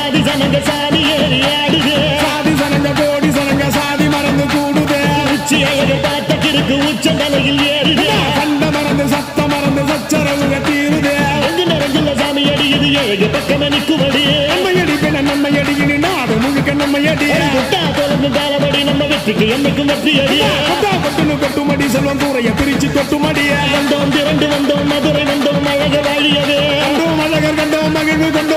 சாதி சனங்க சாதி ஏறி ஆடுது சாதி சனங்க கோடி சனங்க சாதி மறந்து கூடுது உச்சி அழக பார்த்த கிறுக்கு உச்ச தலையில் ஏறுது கண்ட மறந்து சத்த மறந்து சச்சரவுக தீருது எங்கு நிறைஞ்சுள்ள சாமி அடியுது ஏழு பக்கம் நிற்குமடி நம்மையடி பின்ன நம்மையடி நாடு முழுக்க நம்மையடி குட்டா தொடர்ந்து தாளபடி நம்ம வெற்றிக்கு என்னைக்கும் வெற்றி அடியா கொட்டுமடி செல்வம் கூரைய பிரிச்சு கொட்டுமடிய வந்தோம் திரண்டு வந்தோம் மதுரை வந்தோம் அழக வாழியவே அழகர் கண்டோம் மகிழ்வு கொண்டோம்